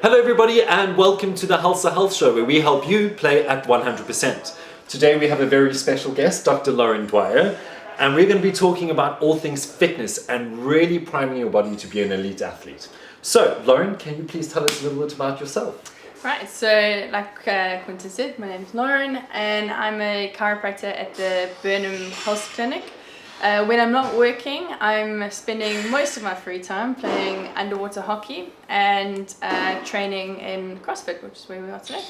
Hello everybody and welcome to the Hälsa Health Show where we help you play at 100%. Today we have a very special guest, Dr. Dwyer, and we're going to be talking about all things fitness and really priming your body to be an elite athlete. So, Lauren, can you please tell us a little bit about yourself? Right, so like Quinton said, my name is Lauren and I'm a chiropractor at the Burnham Health Clinic. When I'm not working, I'm spending most of my free time playing underwater hockey and training in Crossfit, which is where we are today.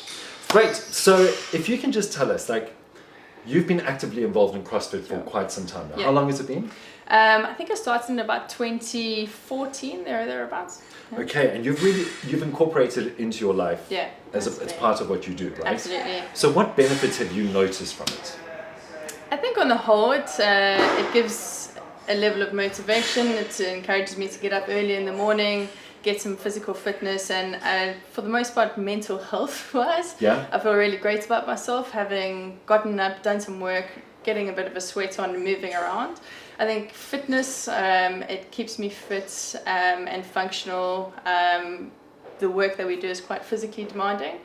Great, so if you can just tell us, you've been actively involved in CrossFit for quite some time now. Yeah. How long has it been? I think I started in about 2014, thereabouts. Yeah. Okay, and you've incorporated it into your life as part of what you do, right? Absolutely. So what benefits have you noticed from it? I think on the whole, it gives a level of motivation. It encourages me to get up early in the morning, get some physical fitness, and for the most part, mental health-wise, I feel really great about myself, having gotten up, done some work, getting a bit of a sweat on, moving around. I think fitness, it keeps me fit and functional. The work that we do is quite physically demanding,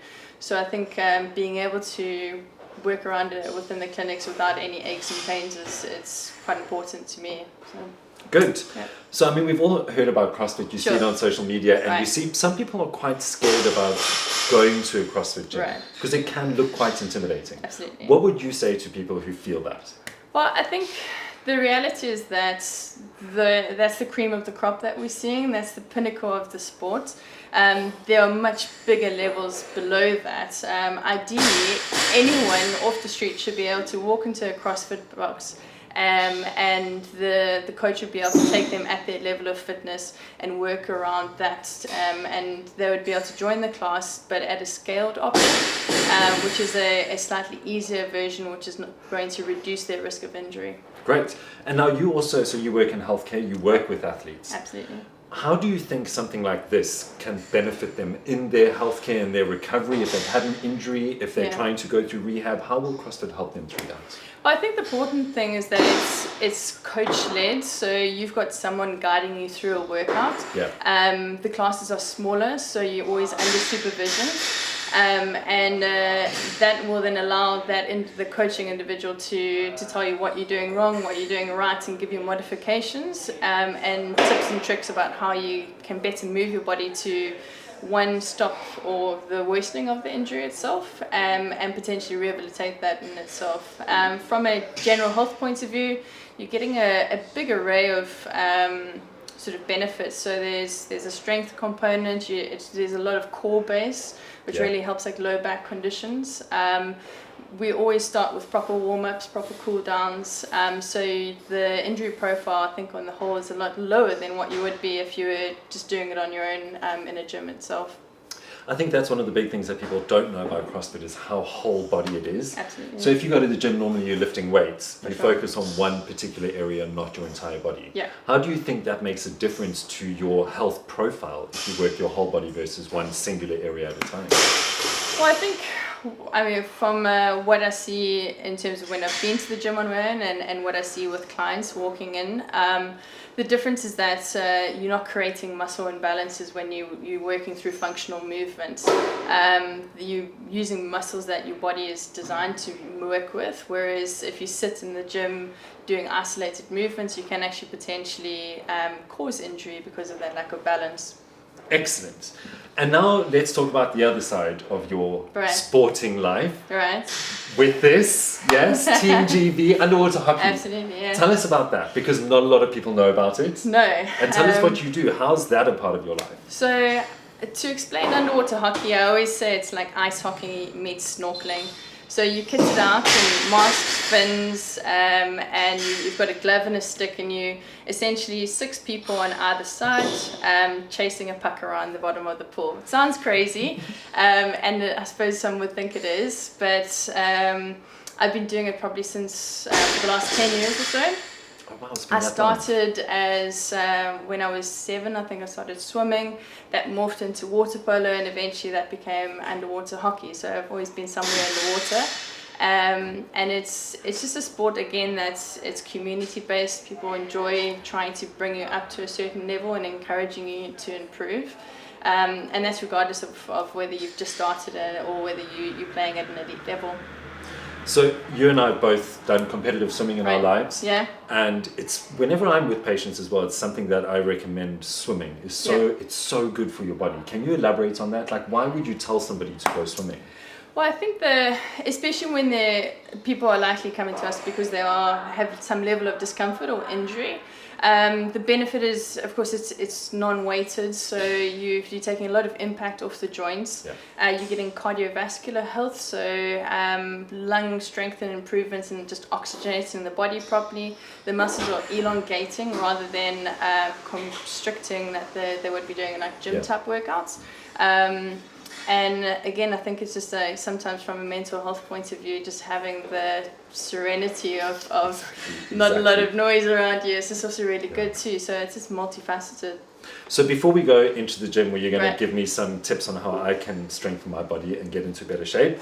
so I think being able to work around it within the clinics without any aches and pains it's quite important to me. So. Good. Yeah. So, I mean, we've all heard about CrossFit. You see it on social media, and you see some people are quite scared about going to a CrossFit gym because it can look quite intimidating. Absolutely. What would you say to people who feel that? Well, I think the reality is that that's the cream of the crop that we're seeing. That's the pinnacle of the sport. There are much bigger levels below that. Ideally, anyone off the street should be able to walk into a CrossFit box and the coach would be able to take them at their level of fitness and work around that, and they would be able to join the class but at a scaled option, which is a slightly easier version, which is not going to reduce their risk of injury. Great. And now you also, so you work in healthcare, you work with athletes. Absolutely. How do you think something like this can benefit them in their healthcare and their recovery? If they've had an injury, if they're trying to go through rehab, how will CrossFit help them through that? Well, I think the important thing is that it's coach-led, so you've got someone guiding you through a workout. Yeah. The classes are smaller, so you're always under supervision. And that will then allow the coaching individual to tell you what you're doing wrong, what you're doing right, and give you modifications and tips and tricks about how you can better move your body to stop or the worsening of the injury itself, and potentially rehabilitate that in itself. From a general health point of view, you're getting a big array of sort of benefits. So there's a strength component, there's a lot of core base, which really helps like low back conditions. We always start with proper warm-ups, proper cool-downs, so the injury profile, I think on the whole, is a lot lower than what you would be if you were just doing it on your own in a gym itself. I think that's one of the big things that people don't know about CrossFit is how whole body it is. Absolutely. So if you go to the gym, normally you're lifting weights. You focus on one particular area, not your entire body. Yeah. How do you think that makes a difference to your health profile if you work your whole body versus one singular area at a time? Well, I mean, from what I see in terms of when I've been to the gym on my own and what I see with clients walking in, the difference is that you're not creating muscle imbalances when you're working through functional movements. You're using muscles that your body is designed to work with, whereas if you sit in the gym doing isolated movements, you can actually potentially cause injury because of that lack of balance. Excellent. And now let's talk about the other side of your sporting life. Right. With this, yes, Team GB, underwater hockey. Absolutely, yeah. Tell us about that, because not a lot of people know about it. No. And tell us what you do. How's that a part of your life? So, to explain underwater hockey, I always say it's like ice hockey meets snorkeling. So you kit it out in masks, fins, and you've got a glove and a stick, and you essentially 6 people on either side chasing a puck around the bottom of the pool. It sounds crazy, and I suppose some would think it is, but I've been doing it probably since for the last 10 years or so. Oh, wow, I started as when I was 7. I think I started swimming. That morphed into water polo, and eventually that became underwater hockey. So I've always been somewhere in the water. And it's just a sport again it's community based. People enjoy trying to bring you up to a certain level and encouraging you to improve. And that's regardless of whether you've just started it or whether you're playing at an elite level. So you and I have both done competitive swimming in our lives. Yeah. And it's whenever I'm with patients as well, it's something that I recommend swimming. It's so good for your body. Can you elaborate on that? Like, why would you tell somebody to go swimming? Well, I think especially when people are likely coming to us because they have some level of discomfort or injury. The benefit is, of course, it's non-weighted, so you're taking a lot of impact off the joints. Yeah. You're getting cardiovascular health, so lung strength and improvements and just oxygenating the body properly. The muscles are elongating rather than constricting that they would be doing like gym type workouts. And again, I think it's just sometimes from a mental health point of view, just having the serenity of not a lot of noise around you. It's just also really good too. So it's just multifaceted. So before we go into the gym where you're going to give me some tips on how I can strengthen my body and get into better shape,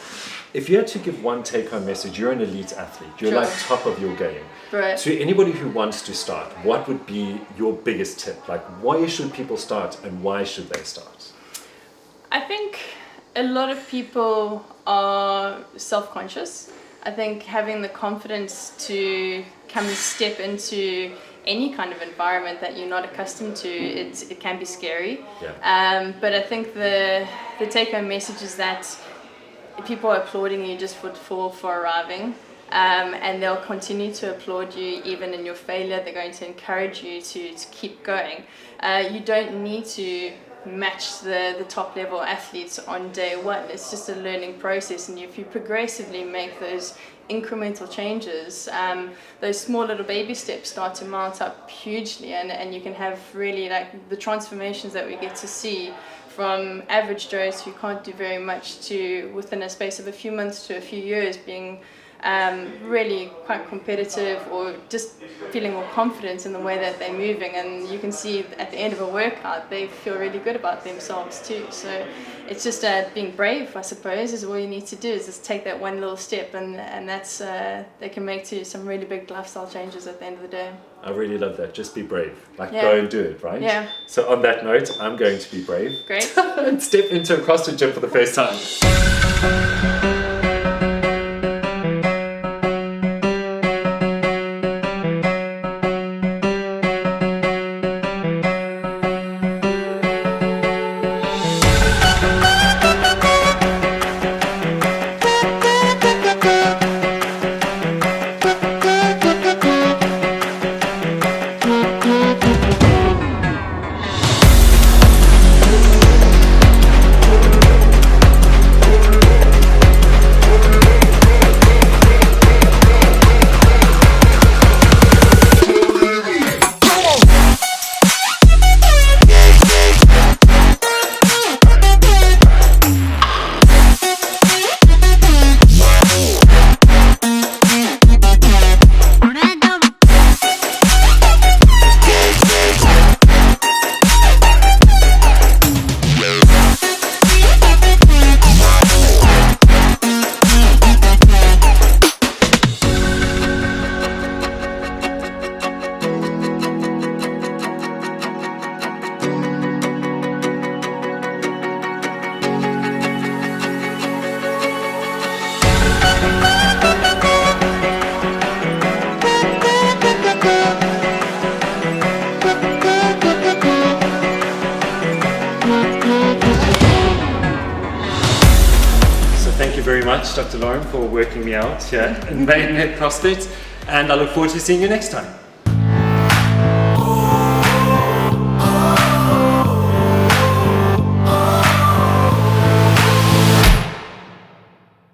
if you had to give one take-home message, you're an elite athlete, you're like top of your game. Right. To anybody who wants to start, what would be your biggest tip? Like, why should people start and why should they start? I think a lot of people are self-conscious. I think having the confidence to come and step into any kind of environment that you're not accustomed to, it can be scary. Yeah. But I think the take-home message is that people are applauding you just for arriving. And they'll continue to applaud you even in your failure. They're going to encourage you to keep going. You don't need to match the top level athletes on day one. It's just a learning process, and if you progressively make those incremental changes, those small little baby steps start to mount up hugely, and you can have really like the transformations that we get to see from average Joes who can't do very much to within a space of a few months to a few years being really quite competitive or just feeling more confident in the way that they're moving. And you can see at the end of a workout they feel really good about themselves too. So it's just being brave, I suppose, is all you need to do, is just take that one little step, and that's they can make to some really big lifestyle changes at the end of the day. I really love that. Just be brave. Like, go and do it, right? Yeah. So on that note, I'm going to be brave. Great. And step into a CrossFit gym for the first time. Very much, Dr. Lauren, for working me out here in Maidenhead CrossFit, and I look forward to seeing you next time.